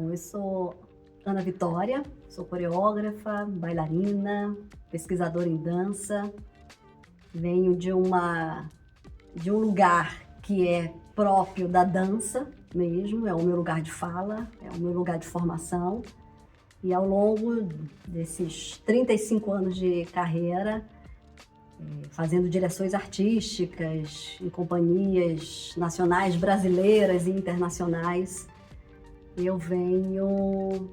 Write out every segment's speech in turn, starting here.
Bom, eu sou Ana Vitória, sou coreógrafa, bailarina, pesquisadora em dança. Venho de um lugar que é próprio da dança mesmo, é o meu lugar de fala, é o meu lugar de formação. E ao longo desses 35 anos de carreira, fazendo direções artísticas em companhias nacionais, brasileiras e internacionais, eu venho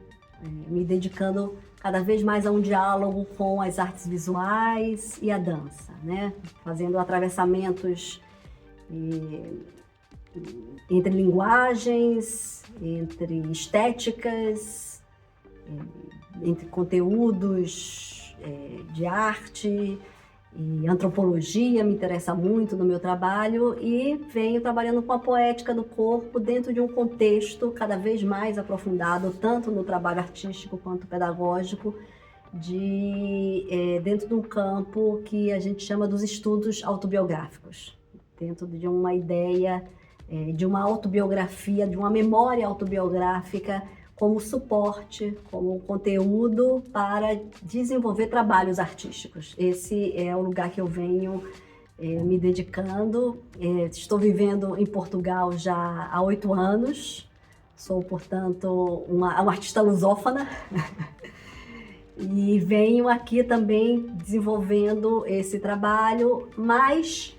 me dedicando cada vez mais a um diálogo com as artes visuais e a dança, né? Fazendo atravessamentos entre linguagens, entre estéticas, entre conteúdos de arte e antropologia, me interessa muito no meu trabalho, e venho trabalhando com a poética do corpo dentro de um contexto cada vez mais aprofundado, tanto no trabalho artístico quanto pedagógico, dentro de um campo que a gente chama dos estudos autobiográficos, dentro de uma ideia de uma autobiografia, de uma memória autobiográfica como suporte, como conteúdo para desenvolver trabalhos artísticos. Esse é o lugar que eu venho me dedicando. Estou vivendo em Portugal já há 8 anos, sou, portanto, uma artista lusófona e venho aqui também desenvolvendo esse trabalho, mais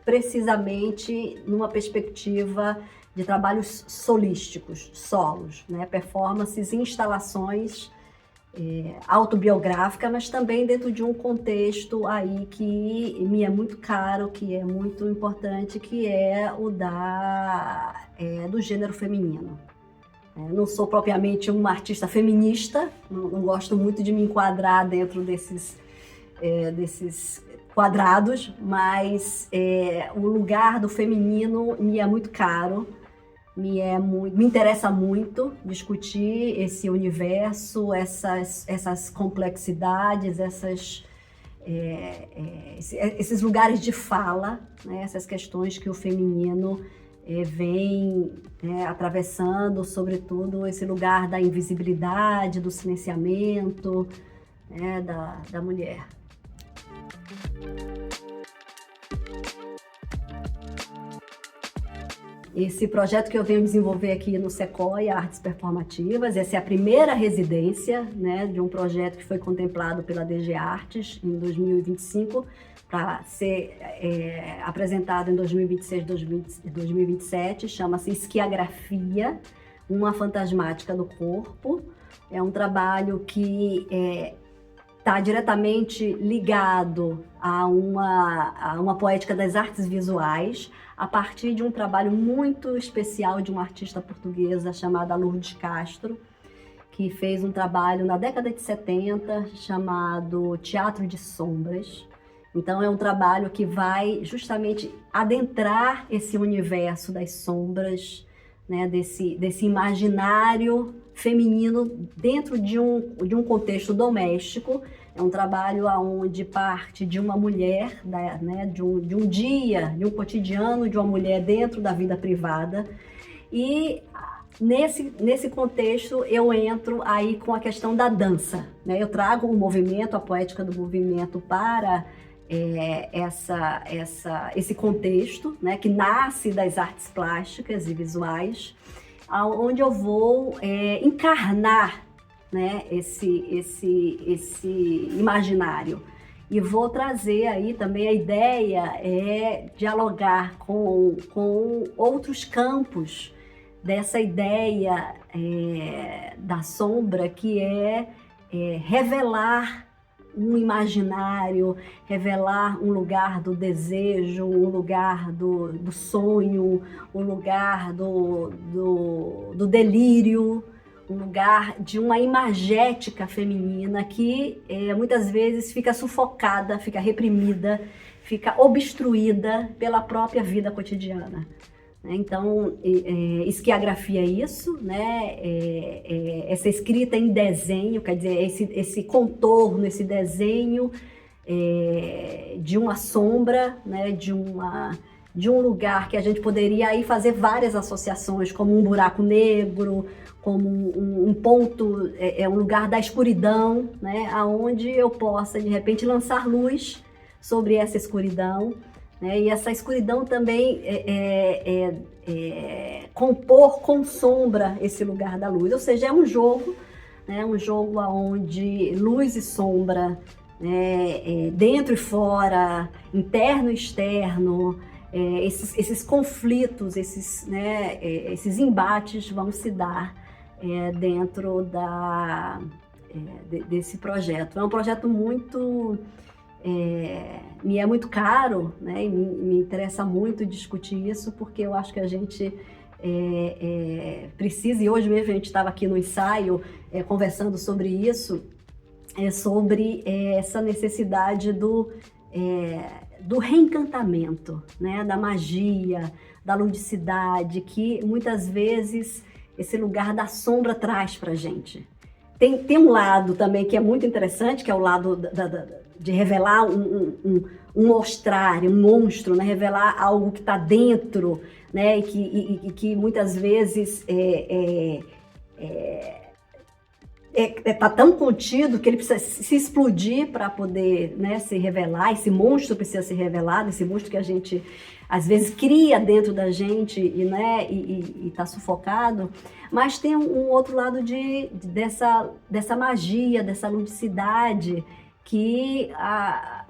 precisamente numa perspectiva de trabalhos solísticos, solos, né? Performances, instalações autobiográficas, mas também dentro de um contexto aí que me é muito caro, que é muito importante, que é o do gênero feminino. Não sou propriamente uma artista feminista, não gosto muito de me enquadrar dentro desses quadrados, mas o lugar do feminino me é muito caro, me interessa muito discutir esse universo, essas complexidades, esses lugares de fala, né? Essas questões que o feminino vem atravessando, sobretudo esse lugar da invisibilidade, do silenciamento, né, da mulher. Esse projeto que eu venho desenvolver aqui no Sequoia Artes Performativas, essa é a primeira residência, né, de um projeto que foi contemplado pela DG Artes em 2025, para ser apresentado em 2026 e 2027, chama-se Esquiagrafia, uma fantasmática do corpo. É um trabalho que está diretamente ligado a uma poética das artes visuais, a partir de um trabalho muito especial de uma artista portuguesa chamada Lourdes Castro, que fez um trabalho na década de 70 chamado Teatro de Sombras. Então é um trabalho que vai justamente adentrar esse universo das sombras, né, desse imaginário feminino dentro de um contexto doméstico. É um trabalho onde parte de uma mulher, né, de um dia, de um cotidiano de uma mulher dentro da vida privada. E nesse contexto eu entro aí com a questão da dança, né? Eu trago o movimento, a poética do movimento para esse contexto, né, que nasce das artes plásticas e visuais, onde eu vou encarnar, né, esse imaginário. E vou trazer aí também a ideia dialogar com outros campos dessa ideia da sombra, que revelar um imaginário, revelar um lugar do desejo, um lugar do sonho, um lugar do delírio, um lugar de uma imagética feminina que muitas vezes fica sufocada, fica reprimida, fica obstruída pela própria vida cotidiana. Então, esquiagrafia é isso, né? Essa escrita em desenho, quer dizer, esse contorno, esse desenho de uma sombra, né? de um lugar que a gente poderia aí fazer várias associações, como um buraco negro, como um ponto, um lugar da escuridão, né, aonde eu possa de repente lançar luz sobre essa escuridão, né, e essa escuridão também compor com sombra esse lugar da luz, ou seja, é um jogo, né, um jogo onde luz e sombra, dentro e fora, interno e externo, esses conflitos, esses embates vão se dar dentro desse projeto. É um projeto muito, me é muito caro, né? E me interessa muito discutir isso, porque eu acho que a gente precisa, e hoje mesmo a gente estava aqui no ensaio conversando sobre isso, sobre essa necessidade do reencantamento, né? Da magia, da ludicidade, que muitas vezes esse lugar da sombra traz pra gente. Tem um lado também que é muito interessante, que é o lado de revelar um mostrar, um monstro, né? Revelar algo que está dentro, né? E que muitas vezes está tão contido que ele precisa se explodir para poder, né, se revelar. Esse monstro precisa ser revelado, esse monstro que a gente às vezes cria dentro da gente e está sufocado. Mas tem um outro lado dessa magia, dessa ludicidade, que a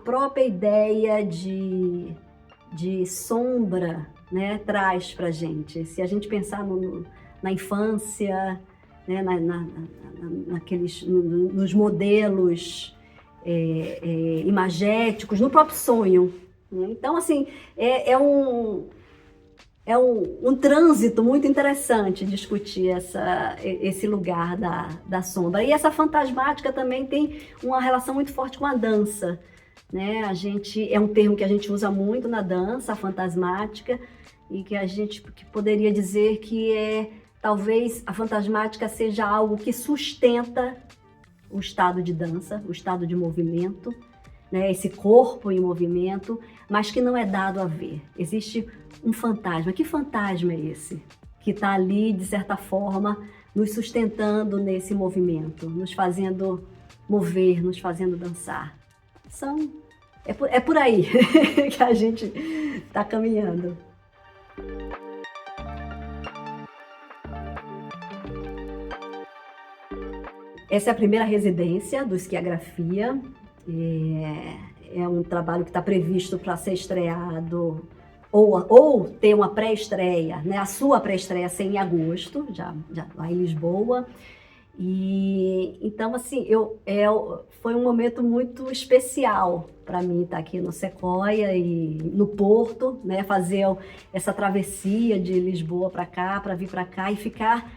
própria ideia de sombra, né, traz para a gente. Se a gente pensar na infância, né, nos modelos imagéticos, no próprio sonho. Então, assim, é um trânsito muito interessante discutir esse lugar da sombra. E essa fantasmática também tem uma relação muito forte com a dança, né? É um termo que a gente usa muito na dança, a fantasmática, e que poderia dizer que talvez a fantasmática seja algo que sustenta o estado de dança, o estado de movimento, né? Esse corpo em movimento, mas que não é dado a ver. Existe um fantasma. Que fantasma é esse? Que está ali, de certa forma, nos sustentando nesse movimento, nos fazendo mover, nos fazendo dançar. É por aí que a gente está caminhando. Essa é a primeira residência do Esquiagrafia. É um trabalho que está previsto para ser estreado ou ter uma pré-estreia, né? A sua pré-estreia ser em agosto, já lá em Lisboa. E então, assim, foi um momento muito especial para mim estar aqui no Sequoia e no Porto, né? Fazer essa travessia de Lisboa para cá, para vir para cá e ficar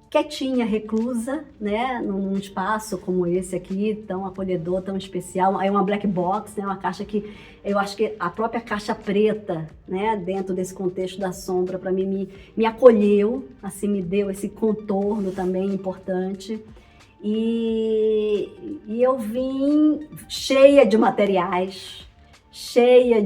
quietinha, reclusa, né, num espaço como esse aqui, tão acolhedor, tão especial. É uma black box, né, uma caixa que eu acho que a própria caixa preta, né, dentro desse contexto da sombra, para mim me acolheu, assim, me deu esse contorno também importante. E eu vim cheia de materiais, cheia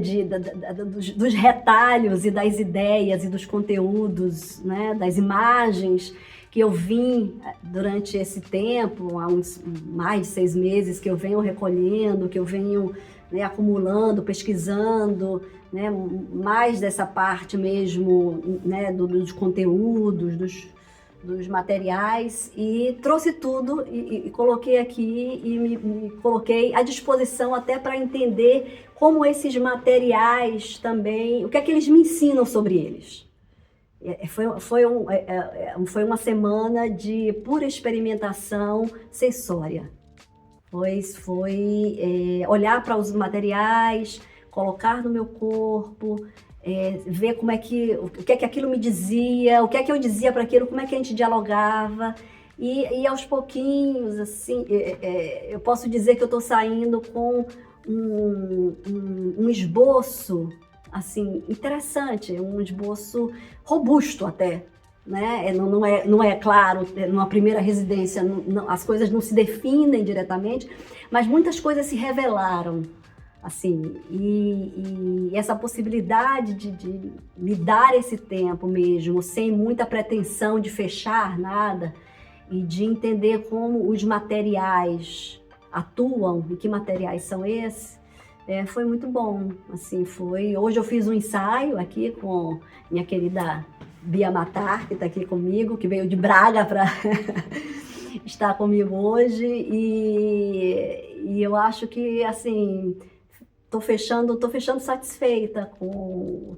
dos retalhos e das ideias e dos conteúdos, né, das imagens que eu vim durante esse tempo, há mais de 6 meses, que eu venho recolhendo, que eu venho, né, acumulando, pesquisando, né, mais dessa parte mesmo, né, dos conteúdos, dos materiais, e trouxe tudo e coloquei aqui e me coloquei à disposição até para entender como esses materiais também, o que é que eles me ensinam sobre eles. Foi uma semana de pura experimentação sensória. Foi olhar para os materiais, colocar no meu corpo, ver o que é que aquilo me dizia, o que é que eu dizia para aquilo, como é que a gente dialogava. E aos pouquinhos, assim, eu posso dizer que eu estou saindo com um esboço, assim, interessante, um esboço robusto até, né? Não é claro, numa primeira residência as coisas não se definem diretamente, mas muitas coisas se revelaram, Assim, e essa possibilidade de me dar esse tempo mesmo, sem muita pretensão de fechar nada, e de entender como os materiais atuam e que materiais são esses, foi muito bom. Assim, foi. Hoje eu fiz um ensaio aqui com minha querida Bia Matar, que está aqui comigo, que veio de Braga para estar comigo hoje, e eu acho que, assim, tô fechando satisfeita com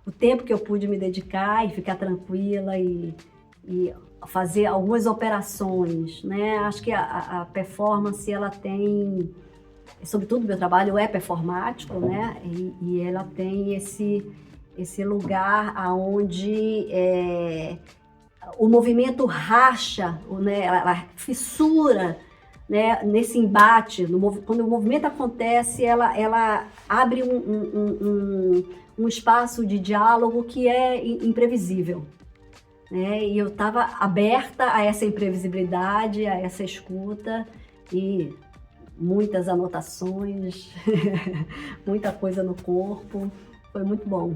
o tempo que eu pude me dedicar e ficar tranquila e fazer algumas operações, né? Acho que a performance, ela tem, sobretudo meu trabalho é performático, né? E ela tem esse lugar aonde o movimento racha, né? Ela fissura, né, nesse embate, quando o movimento acontece, ela abre um espaço de diálogo que é imprevisível, né? E eu estava aberta a essa imprevisibilidade, a essa escuta e muitas anotações, muita coisa no corpo, foi muito bom.